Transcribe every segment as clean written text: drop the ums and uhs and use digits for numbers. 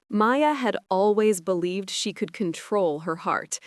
Maya had always believed she could control her heart.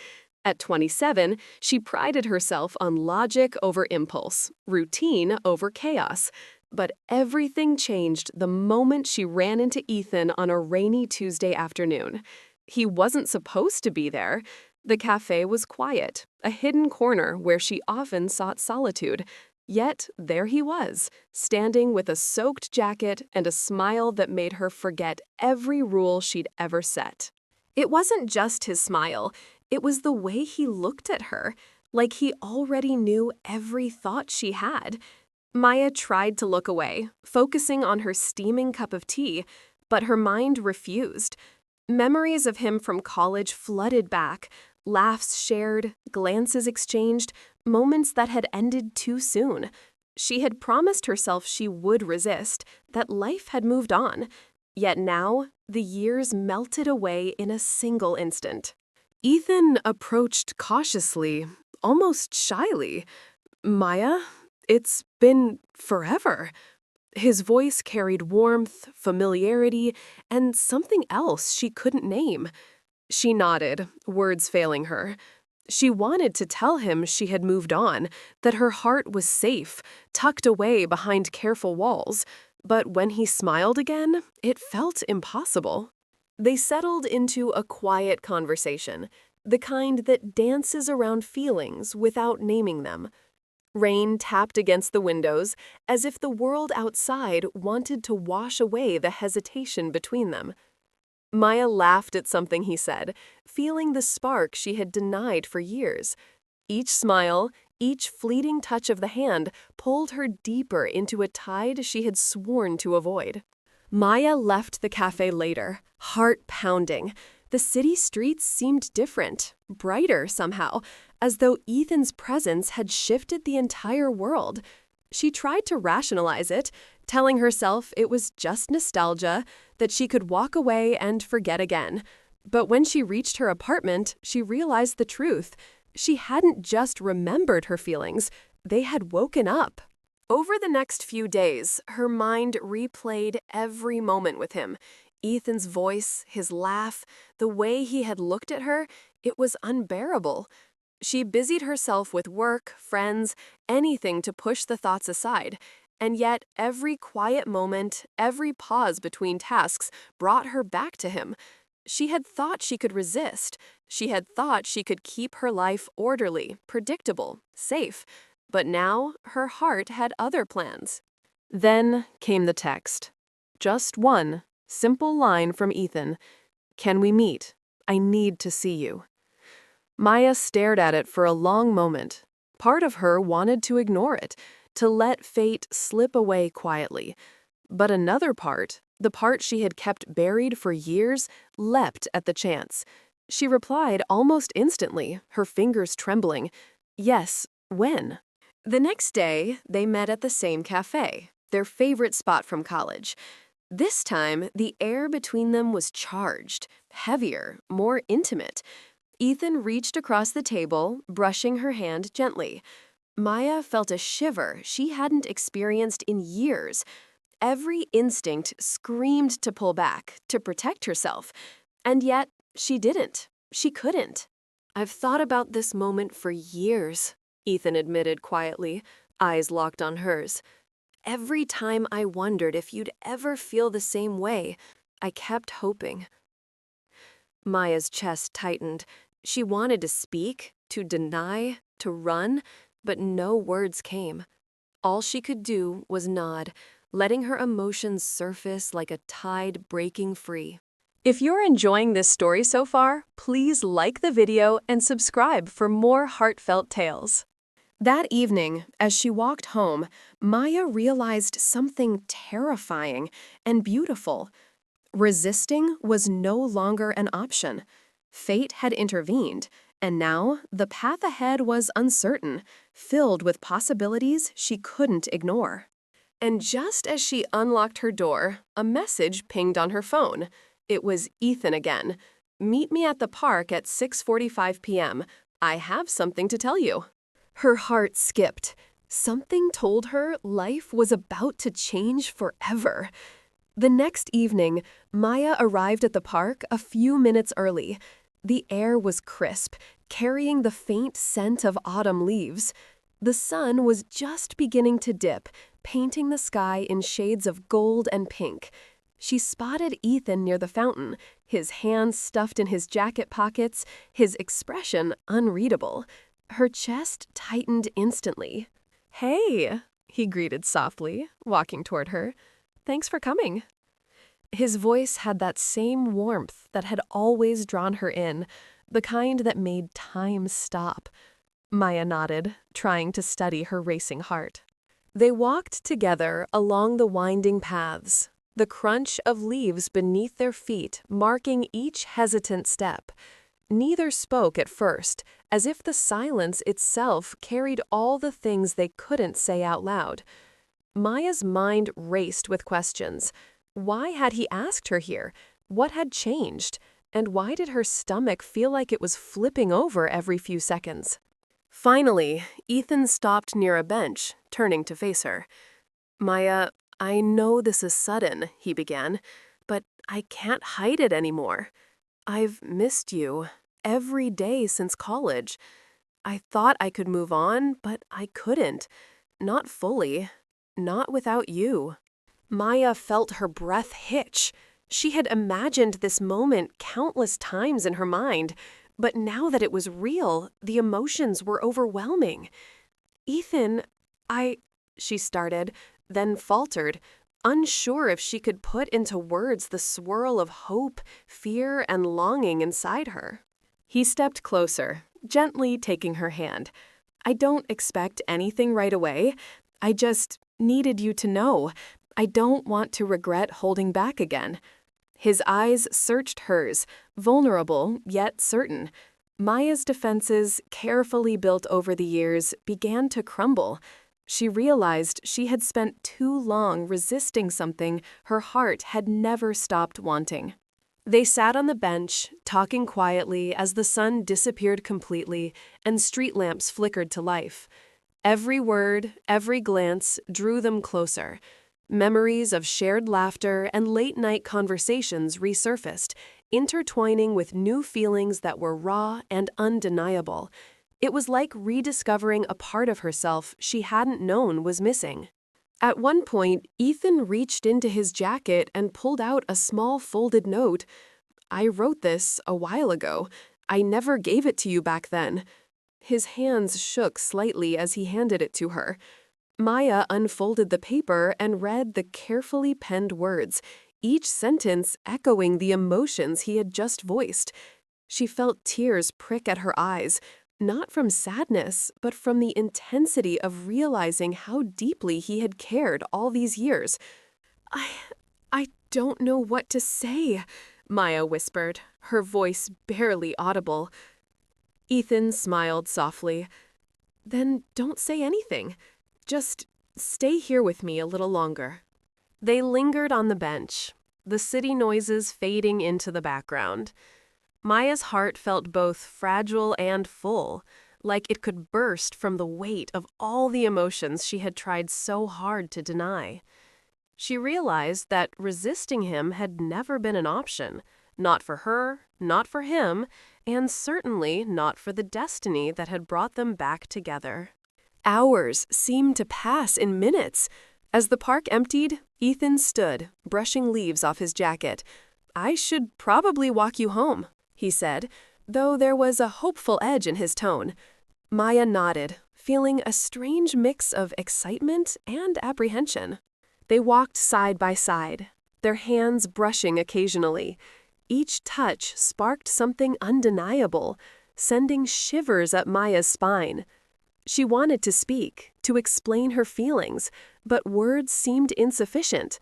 At 27, she prided herself on logic over impulse, routine over chaos. But everything changed the moment she ran into Ethan on a rainy Tuesday afternoon. He wasn't supposed to be there. The cafe was quiet, a hidden corner where she often sought solitude. Yet there he was, standing with a soaked jacket and a smile that made her forget every rule she'd ever set. It wasn't just his smile, it was the way he looked at her, like he already knew every thought she had. Maya tried to look away, focusing on her steaming cup of tea, but her mind refused. Memories of him from college flooded back, laughs shared, glances exchanged, moments that had ended too soon. She had promised herself she would resist, that life had moved on. Yet now, the years melted away in a single instant. Ethan approached cautiously, almost shyly. "Maya, it's been forever." His voice carried warmth, familiarity, and something else she couldn't name. She nodded, words failing her. She wanted to tell him she had moved on, that her heart was safe, tucked away behind careful walls. But when he smiled again, it felt impossible. They settled into a quiet conversation, the kind that dances around feelings without naming them. Rain tapped against the windows, as if the world outside wanted to wash away the hesitation between them. Maya laughed at something he said, feeling the spark she had denied for years. Each smile, each fleeting touch of the hand pulled her deeper into a tide she had sworn to avoid. Maya left the cafe later, heart pounding. The city streets seemed different, brighter somehow, as though Ethan's presence had shifted the entire world. She tried to rationalize it, telling herself it was just nostalgia, that she could walk away and forget again. But when she reached her apartment, she realized the truth. She hadn't just remembered her feelings, they had woken up. Over the next few days, her mind replayed every moment with him. Ethan's voice, his laugh, the way he had looked at her, it was unbearable. She busied herself with work, friends, anything to push the thoughts aside. And yet, every quiet moment, every pause between tasks brought her back to him. She had thought she could resist. She had thought she could keep her life orderly, predictable, safe. But now, her heart had other plans. Then came the text. Just one simple line from Ethan. "Can we meet? I need to see you." Maya stared at it for a long moment. Part of her wanted to ignore it, to let fate slip away quietly. But another part, the part she had kept buried for years, leapt at the chance. She replied almost instantly, her fingers trembling. Yes, when? The next day, they met at the same cafe, their favorite spot from college. This time, the air between them was charged, heavier, more intimate. Ethan reached across the table, brushing her hand gently. Maya felt a shiver she hadn't experienced in years. Every instinct screamed to pull back, to protect herself. And yet, she didn't. She couldn't. "I've thought about this moment for years," Ethan admitted quietly, eyes locked on hers. "Every time I wondered if you'd ever feel the same way, I kept hoping." Maya's chest tightened. She wanted to speak, to deny, to run, but no words came. All she could do was nod, letting her emotions surface like a tide breaking free. If you're enjoying this story so far, please like the video and subscribe for more heartfelt tales. That evening, as she walked home, Maya realized something terrifying and beautiful. Resisting was no longer an option. Fate had intervened, and now the path ahead was uncertain, filled with possibilities she couldn't ignore. And just as she unlocked her door, a message pinged on her phone. It was Ethan again. "Meet me at the park at 6:45 p.m. I have something to tell you." Her heart skipped. Something told her life was about to change forever. The next evening, Maya arrived at the park a few minutes early. The air was crisp, carrying the faint scent of autumn leaves. The sun was just beginning to dip, painting the sky in shades of gold and pink. She spotted Ethan near the fountain, his hands stuffed in his jacket pockets, his expression unreadable. Her chest tightened instantly. "Hey," he greeted softly, walking toward her. "Thanks for coming." His voice had that same warmth that had always drawn her in, the kind that made time stop. Maya nodded, trying to steady her racing heart. They walked together along the winding paths, the crunch of leaves beneath their feet marking each hesitant step. Neither spoke at first, as if the silence itself carried all the things they couldn't say out loud. Maya's mind raced with questions. Why had he asked her here? What had changed? And why did her stomach feel like it was flipping over every few seconds? Finally, Ethan stopped near a bench, turning to face her. "Maya, I know this is sudden," he began, "but I can't hide it anymore. I've missed you every day since college. I thought I could move on, but I couldn't. Not fully. Not without you." Maya felt her breath hitch. She had imagined this moment countless times in her mind, but now that it was real, the emotions were overwhelming. "Ethan, she started, then faltered, unsure if she could put into words the swirl of hope, fear, and longing inside her. He stepped closer, gently taking her hand. "I don't expect anything right away. I just needed you to know. I don't want to regret holding back again." His eyes searched hers, vulnerable yet certain. Maya's defenses, carefully built over the years, began to crumble. She realized she had spent too long resisting something her heart had never stopped wanting. They sat on the bench, talking quietly as the sun disappeared completely and street lamps flickered to life. Every word, every glance drew them closer. Memories of shared laughter and late-night conversations resurfaced, intertwining with new feelings that were raw and undeniable. It was like rediscovering a part of herself she hadn't known was missing. At one point, Ethan reached into his jacket and pulled out a small folded note. "I wrote this a while ago. I never gave it to you back then." His hands shook slightly as he handed it to her. Maya unfolded the paper and read the carefully penned words, each sentence echoing the emotions he had just voiced. She felt tears prick at her eyes, not from sadness, but from the intensity of realizing how deeply he had cared all these years. I don't know what to say," Maya whispered, her voice barely audible. Ethan smiled softly. "Then don't say anything. Just stay here with me a little longer." They lingered on the bench, the city noises fading into the background. Maya's heart felt both fragile and full, like it could burst from the weight of all the emotions she had tried so hard to deny. She realized that resisting him had never been an option, not for her, not for him, and certainly not for the destiny that had brought them back together. Hours seemed to pass in minutes. As the park emptied, Ethan stood, brushing leaves off his jacket. "I should probably walk you home," he said, though there was a hopeful edge in his tone. Maya nodded, feeling a strange mix of excitement and apprehension. They walked side by side, their hands brushing occasionally. Each touch sparked something undeniable, sending shivers up Maya's spine. She wanted to speak, to explain her feelings, but words seemed insufficient.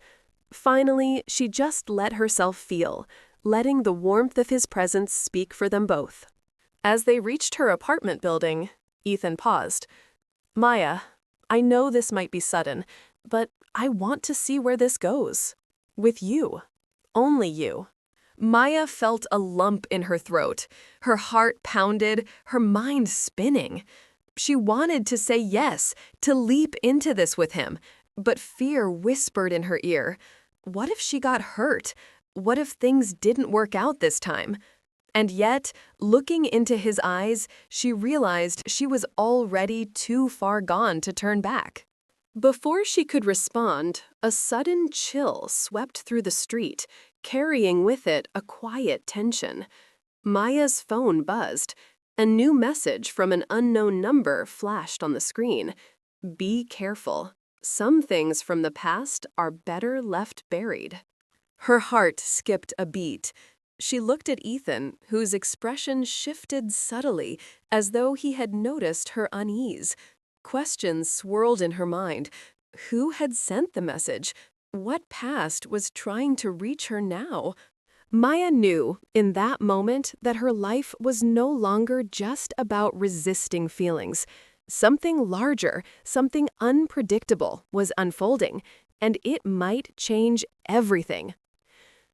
Finally, she just let herself feel, letting the warmth of his presence speak for them both. As they reached her apartment building, Ethan paused. "Maya, I know this might be sudden, but I want to see where this goes. With you. Only you." Maya felt a lump in her throat. Her heart pounded, her mind spinning. She wanted to say yes, to leap into this with him, but fear whispered in her ear. What if she got hurt? What if things didn't work out this time? And yet, looking into his eyes, she realized she was already too far gone to turn back. Before she could respond, a sudden chill swept through the street, carrying with it a quiet tension. Maya's phone buzzed. A new message from an unknown number flashed on the screen. Be careful. Some things from the past are better left buried. Her heart skipped a beat. She looked at Ethan, whose expression shifted subtly, as though he had noticed her unease. Questions swirled in her mind. Who had sent the message? What past was trying to reach her now? Maya knew, in that moment, that her life was no longer just about resisting feelings. Something larger, something unpredictable was unfolding, and it might change everything.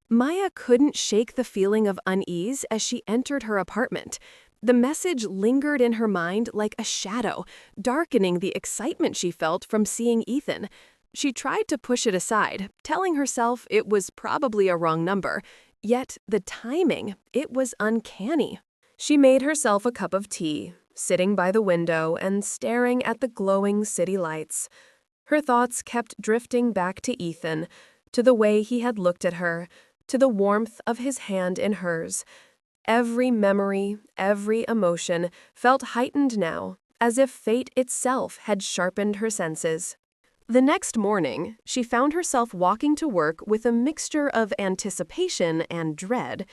Maya couldn't shake the feeling of unease as she entered her apartment. The message lingered in her mind like a shadow, darkening the excitement she felt from seeing Ethan. She tried to push it aside, telling herself it was probably a wrong number. Yet the timing, it was uncanny. She made herself a cup of tea, sitting by the window and staring at the glowing city lights. Her thoughts kept drifting back to Ethan, to the way he had looked at her, to the warmth of his hand in hers. Every memory, every emotion felt heightened now, as if fate itself had sharpened her senses. The next morning, she found herself walking to work with a mixture of anticipation and dread.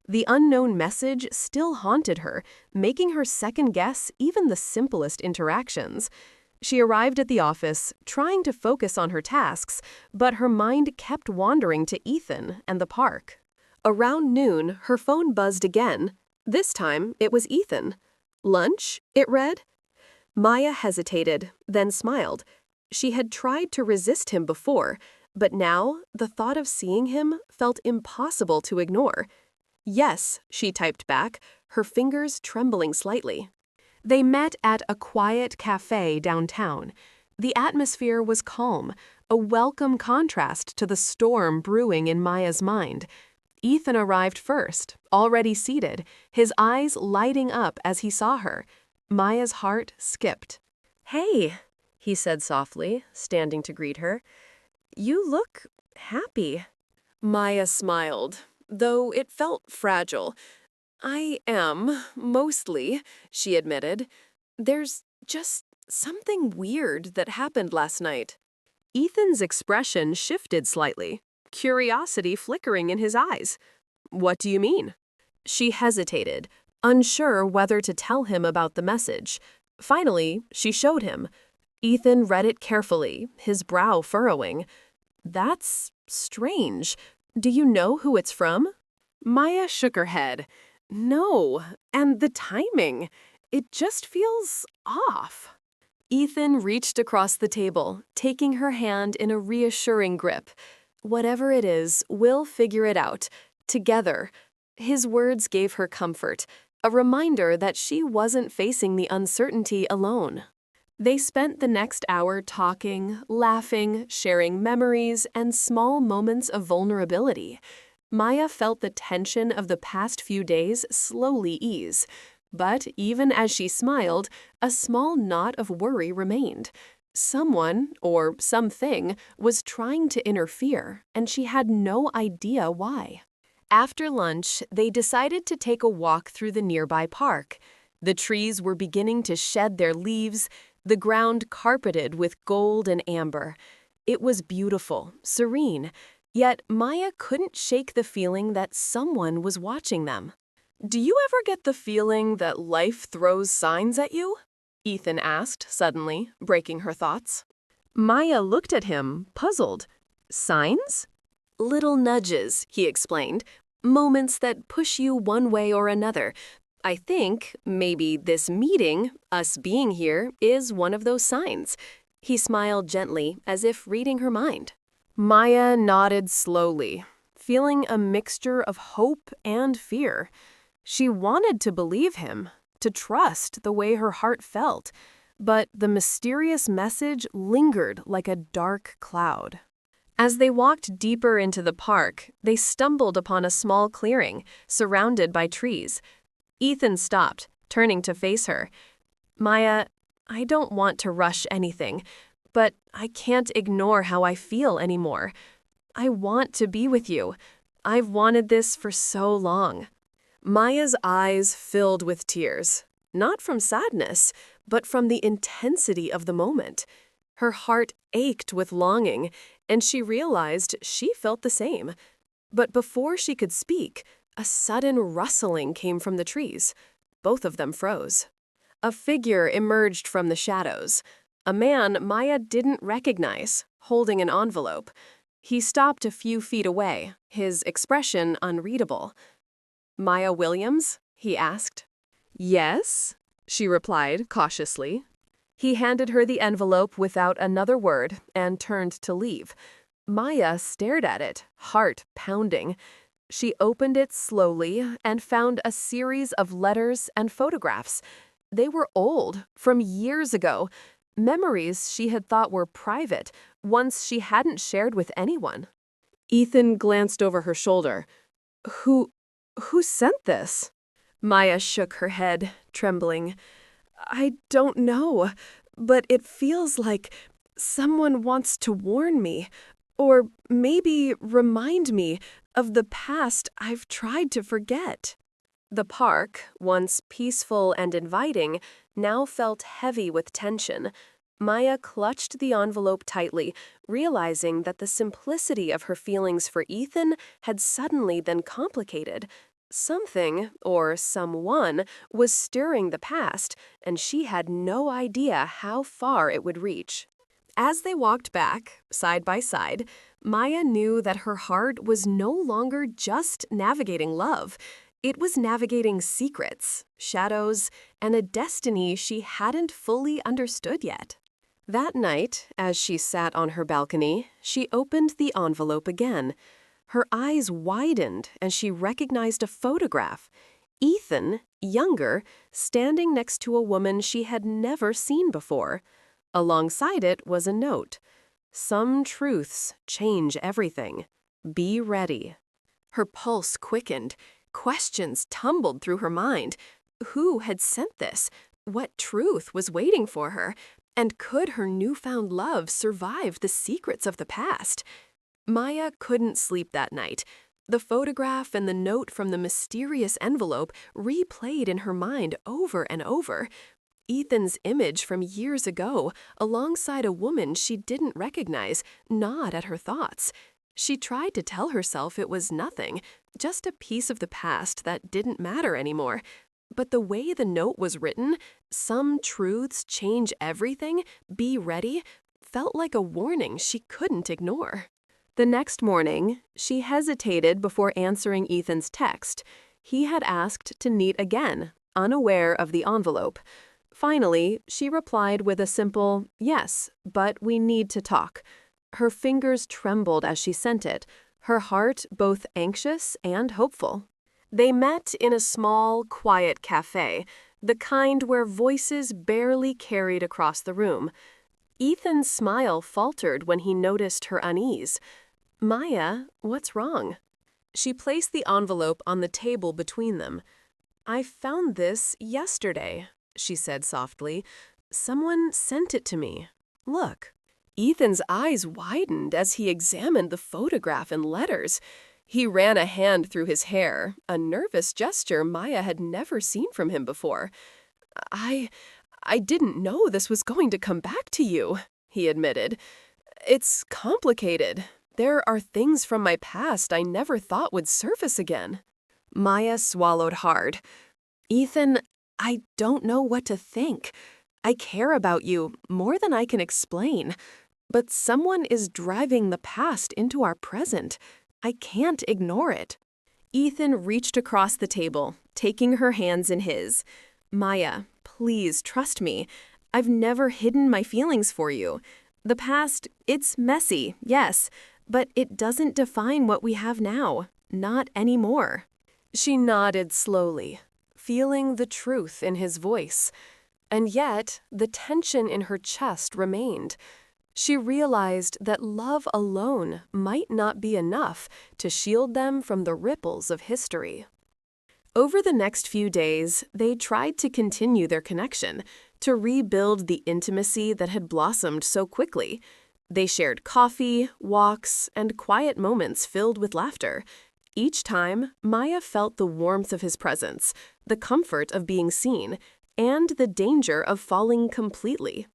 The unknown message still haunted her, making her second-guess even the simplest interactions. She arrived at the office, trying to focus on her tasks, but her mind kept wandering to Ethan and the park. Around noon, her phone buzzed again. This time, it was Ethan. Lunch, it read. Maya hesitated, then smiled. She had tried to resist him before, but now the thought of seeing him felt impossible to ignore. Yes, she typed back, her fingers trembling slightly. They met at a quiet cafe downtown. The atmosphere was calm, a welcome contrast to the storm brewing in Maya's mind. Ethan arrived first, already seated, his eyes lighting up as he saw her. Maya's heart skipped. "Hey," he said softly, standing to greet her. "You look happy." Maya smiled, though it felt fragile. "I am, mostly," she admitted. "There's just something weird that happened last night." Ethan's expression shifted slightly, curiosity flickering in his eyes. "What do you mean?" She hesitated, unsure whether to tell him about the message. Finally, she showed him. Ethan read it carefully, his brow furrowing. "That's strange. Do you know who it's from?" Maya shook her head. "No, and the timing. It just feels off." Ethan reached across the table, taking her hand in a reassuring grip. "Whatever it is, we'll figure it out. Together." His words gave her comfort, a reminder that she wasn't facing the uncertainty alone. They spent the next hour talking, laughing, sharing memories, and small moments of vulnerability. Maya felt the tension of the past few days slowly ease. But even as she smiled, a small knot of worry remained. Someone, or something, was trying to interfere, and she had no idea why. After lunch, they decided to take a walk through the nearby park. The trees were beginning to shed their leaves, the ground carpeted with gold and amber. It was beautiful, serene, yet Maya couldn't shake the feeling that someone was watching them. "Do you ever get the feeling that life throws signs at you?" Ethan asked suddenly, breaking her thoughts. Maya looked at him, puzzled. "Signs?" "Little nudges," he explained. "Moments that push you one way or another. I think maybe this meeting, us being here, is one of those signs." He smiled gently, as if reading her mind. Maya nodded slowly, feeling a mixture of hope and fear. She wanted to believe him, to trust the way her heart felt, but the mysterious message lingered like a dark cloud. As they walked deeper into the park, they stumbled upon a small clearing, surrounded by trees. Ethan stopped, turning to face her. Maya, I don't want to rush anything, but I can't ignore how I feel anymore. I want to be with you. I've wanted this for so long. Maya's eyes filled with tears, not from sadness, but from the intensity of the moment. Her heart ached with longing, and she realized she felt the same. But before she could speak, a sudden rustling came from the trees. Both of them froze. A figure emerged from the shadows. A man Maya didn't recognize, holding an envelope. He stopped a few feet away, his expression unreadable. "Maya Williams?" he asked. "Yes," she replied cautiously. He handed her the envelope without another word and turned to leave. Maya stared at it, heart pounding. She opened it slowly and found a series of letters and photographs. They were old, from years ago, memories she had thought were private, ones she hadn't shared with anyone. Ethan glanced over her shoulder. Who sent this?" Maya shook her head, trembling. "I don't know, but it feels like someone wants to warn me, or maybe remind me of the past I've tried to forget." The park, once peaceful and inviting, now felt heavy with tension. Maya clutched the envelope tightly, realizing that the simplicity of her feelings for Ethan had suddenly been complicated. Something, or someone, was stirring the past, and she had no idea how far it would reach. As they walked back, side by side, Maya knew that her heart was no longer just navigating love. It was navigating secrets, shadows, and a destiny she hadn't fully understood yet. That night, as she sat on her balcony, she opened the envelope again. Her eyes widened as she recognized a photograph. Ethan, younger, standing next to a woman she had never seen before. Alongside it was a note. "Some truths change everything. Be ready." Her pulse quickened. Questions tumbled through her mind. Who had sent this? What truth was waiting for her? And could her newfound love survive the secrets of the past? Maya couldn't sleep that night. The photograph and the note from the mysterious envelope replayed in her mind over and over. Ethan's image from years ago, alongside a woman she didn't recognize, gnawed at her thoughts. She tried to tell herself it was nothing, just a piece of the past that didn't matter anymore. But the way the note was written, "Some truths change everything, be ready," felt like a warning she couldn't ignore. The next morning, she hesitated before answering Ethan's text. He had asked to meet again, unaware of the envelope. Finally, she replied with a simple, "Yes, but we need to talk." Her fingers trembled as she sent it, her heart both anxious and hopeful. They met in a small, quiet cafe, the kind where voices barely carried across the room. Ethan's smile faltered when he noticed her unease. "Maya, what's wrong?" She placed the envelope on the table between them. "I found this yesterday," she said softly. "Someone sent it to me. Look." Ethan's eyes widened as he examined the photograph and letters. He ran a hand through his hair, a nervous gesture Maya had never seen from him before. I didn't know this was going to come back to you," he admitted. "It's complicated. There are things from my past I never thought would surface again." Maya swallowed hard. "Ethan, I don't know what to think. I care about you more than I can explain. But someone is driving the past into our present. I can't ignore it." Ethan reached across the table, taking her hands in his. "Maya, please trust me. I've never hidden my feelings for you. The past, it's messy, yes, but it doesn't define what we have now. Not anymore." She nodded slowly, feeling the truth in his voice. And yet, the tension in her chest remained. She realized that love alone might not be enough to shield them from the ripples of history. Over the next few days, they tried to continue their connection, to rebuild the intimacy that had blossomed so quickly. They shared coffee, walks, and quiet moments filled with laughter. Each time, Maya felt the warmth of his presence, the comfort of being seen, and the danger of falling completely.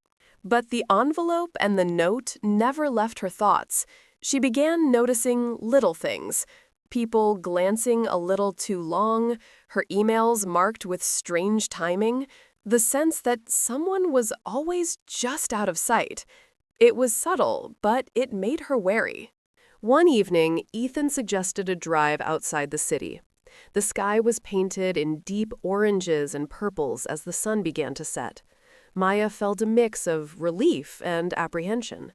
But the envelope and the note never left her thoughts. She began noticing little things. People glancing a little too long, her emails marked with strange timing, the sense that someone was always just out of sight. It was subtle, but it made her wary. One evening, Ethan suggested a drive outside the city. The sky was painted in deep oranges and purples as the sun began to set. Maya felt a mix of relief and apprehension.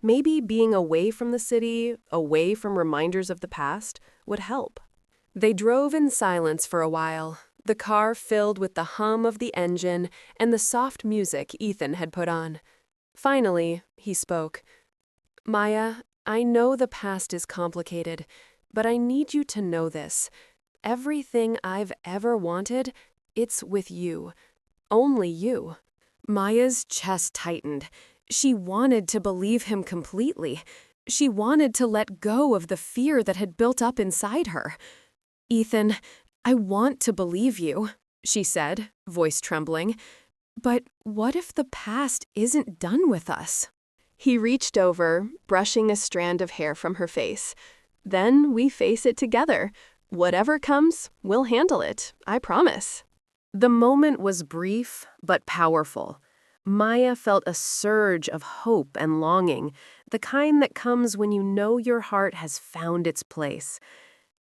Maybe being away from the city, away from reminders of the past, would help. They drove in silence for a while, the car filled with the hum of the engine and the soft music Ethan had put on. Finally, he spoke. "Maya, I know the past is complicated, but I need you to know this. Everything I've ever wanted, it's with you. Only you." Maya's chest tightened. She wanted to believe him completely. She wanted to let go of the fear that had built up inside her. "Ethan, I want to believe you," she said, voice trembling. "But what if the past isn't done with us?" He reached over, brushing a strand of hair from her face. "Then we face it together. Whatever comes, we'll handle it, I promise." The moment was brief, but powerful. Maya felt a surge of hope and longing, the kind that comes when you know your heart has found its place.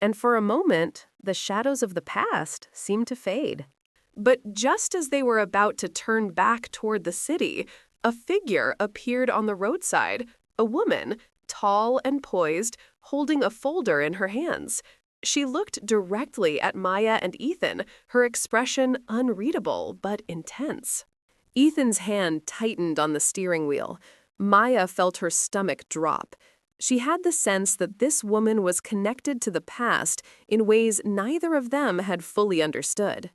And for a moment, the shadows of the past seemed to fade. But just as they were about to turn back toward the city, a figure appeared on the roadside, a woman, tall and poised, holding a folder in her hands. She looked directly at Maya and Ethan, her expression unreadable but intense. Ethan's hand tightened on the steering wheel. Maya felt her stomach drop. She had the sense that this woman was connected to the past in ways neither of them had fully understood.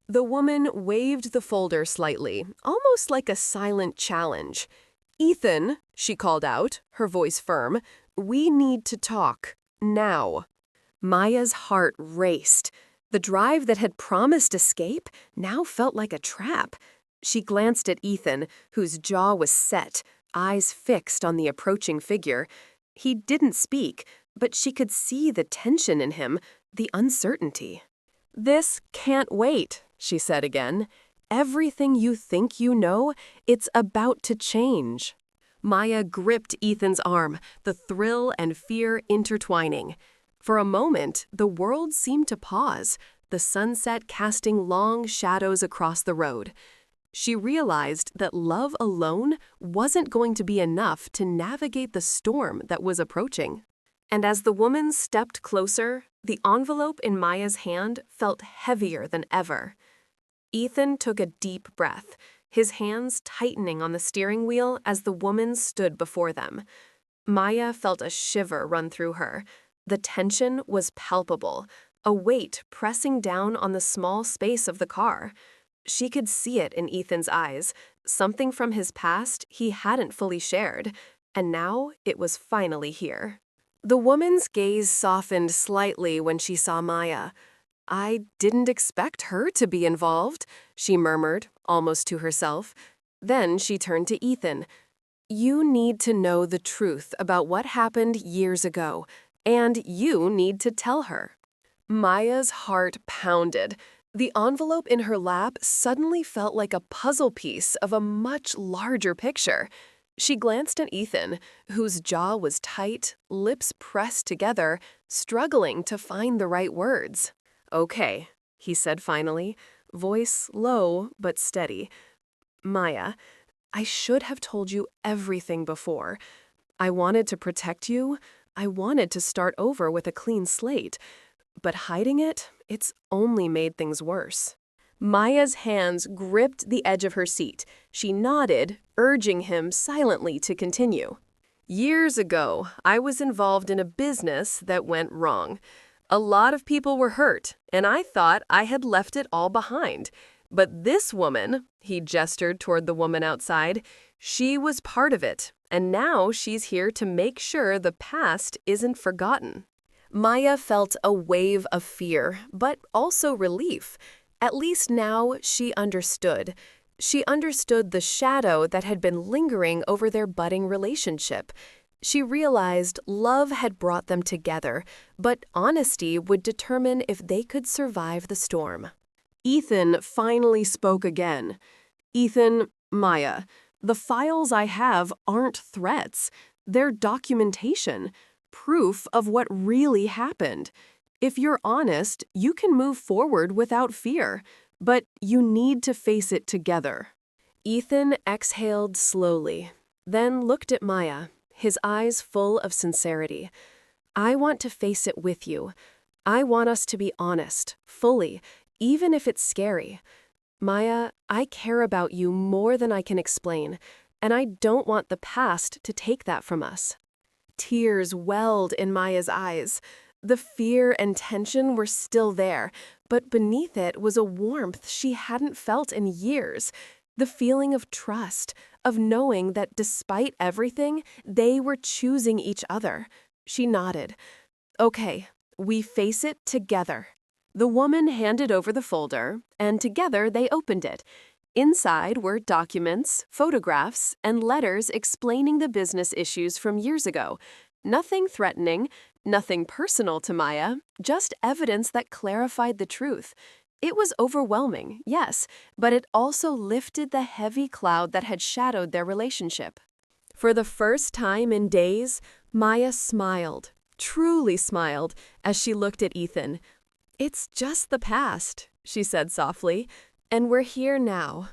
The woman waved the folder slightly, almost like a silent challenge. "Ethan," she called out, her voice firm, "we need to talk. Now." Maya's heart raced. The drive that had promised escape now felt like a trap. She glanced at Ethan, whose jaw was set, eyes fixed on the approaching figure. He didn't speak, but she could see the tension in him, the uncertainty. "This can't wait," she said again. "Everything you think you know, it's about to change." Maya gripped Ethan's arm, the thrill and fear intertwining. For a moment, the world seemed to pause, the sunset casting long shadows across the road. She realized that love alone wasn't going to be enough to navigate the storm that was approaching. And as the woman stepped closer, the envelope in Maya's hand felt heavier than ever. Ethan took a deep breath, his hands tightening on the steering wheel as the woman stood before them. Maya felt a shiver run through her. The tension was palpable, a weight pressing down on the small space of the car. She could see it in Ethan's eyes, something from his past he hadn't fully shared, and now it was finally here. The woman's gaze softened slightly when she saw Maya. "I didn't expect her to be involved," she murmured, almost to herself. Then she turned to Ethan. "You need to know the truth about what happened years ago, and you need to tell her." Maya's heart pounded. The envelope in her lap suddenly felt like a puzzle piece of a much larger picture. She glanced at Ethan, whose jaw was tight, lips pressed together, struggling to find the right words. "Okay," he said finally, voice low but steady. "Maya, I should have told you everything before. I wanted to protect you. I wanted to start over with a clean slate. But hiding it, it's only made things worse. Maya's hands gripped the edge of her seat. She nodded, urging him silently to continue. Years ago, I was involved in a business that went wrong. A lot of people were hurt, and I thought I had left it all behind. But this woman, he gestured toward the woman outside, she was part of it, and now she's here to make sure the past isn't forgotten. Maya felt a wave of fear, but also relief. At least now she understood. She understood the shadow that had been lingering over their budding relationship. She realized love had brought them together, but honesty would determine if they could survive the storm. Ethan finally spoke again. Ethan, Maya, the files I have aren't threats. They're documentation, proof of what really happened. If you're honest, you can move forward without fear, but you need to face it together. Ethan exhaled slowly, then looked at Maya, his eyes full of sincerity. I want to face it with you. I want us to be honest, fully, even if it's scary. Maya, I care about you more than I can explain, and I don't want the past to take that from us. Tears welled in Maya's eyes. The fear and tension were still there, but beneath it was a warmth she hadn't felt in years. The feeling of trust, of knowing that despite everything, they were choosing each other. She nodded. Okay, we face it together. The woman handed over the folder, and together they opened it. Inside were documents, photographs, and letters explaining the business issues from years ago. Nothing threatening, nothing personal to Maya, just evidence that clarified the truth. It was overwhelming, yes, but it also lifted the heavy cloud that had shadowed their relationship. For the first time in days, Maya smiled, truly smiled, as she looked at Ethan. It's just the past, she said softly, and we're here now.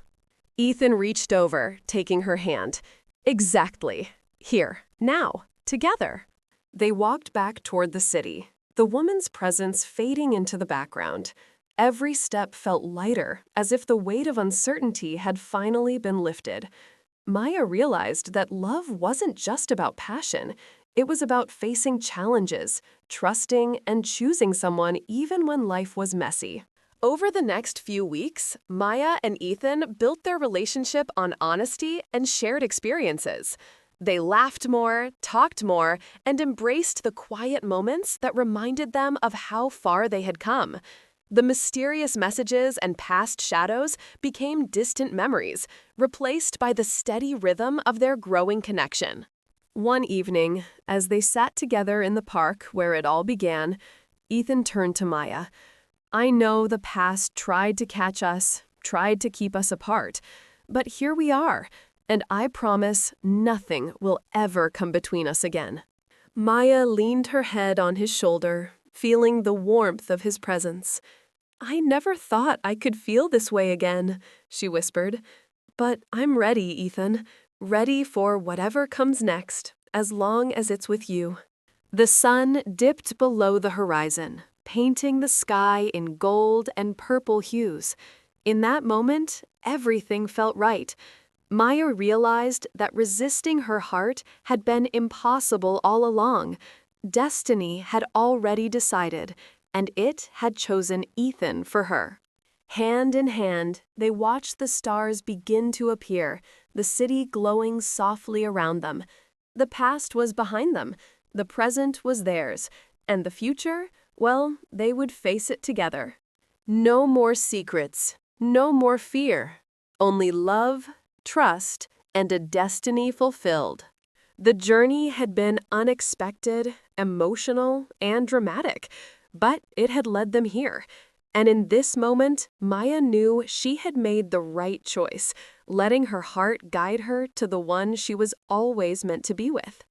Ethan reached over, taking her hand. Exactly. Here, now, together. They walked back toward the city, the woman's presence fading into the background. Every step felt lighter, as if the weight of uncertainty had finally been lifted. Maya realized that love wasn't just about passion. It was about facing challenges, trusting, and choosing someone even when life was messy. Over the next few weeks, Maya and Ethan built their relationship on honesty and shared experiences. They laughed more, talked more, and embraced the quiet moments that reminded them of how far they had come. The mysterious messages and past shadows became distant memories, replaced by the steady rhythm of their growing connection. One evening, as they sat together in the park where it all began, Ethan turned to Maya. I know the past tried to catch us, tried to keep us apart, but here we are, and I promise nothing will ever come between us again. Maya leaned her head on his shoulder, feeling the warmth of his presence. I never thought I could feel this way again, she whispered. But I'm ready, Ethan. Ready for whatever comes next, as long as it's with you. The sun dipped below the horizon, painting the sky in gold and purple hues. In that moment, everything felt right. Maya realized that resisting her heart had been impossible all along. Destiny had already decided, and it had chosen Ethan for her. Hand in hand, they watched the stars begin to appear, the city glowing softly around them. The past was behind them, the present was theirs, and the future, well, they would face it together. No more secrets, no more fear, only love, trust, and a destiny fulfilled. The journey had been unexpected, emotional, and dramatic, but it had led them here. And in this moment, Maya knew she had made the right choice, letting her heart guide her to the one she was always meant to be with.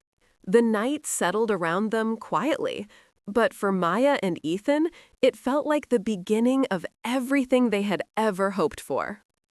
The night settled around them quietly, but for Maya and Ethan, it felt like the beginning of everything they had ever hoped for.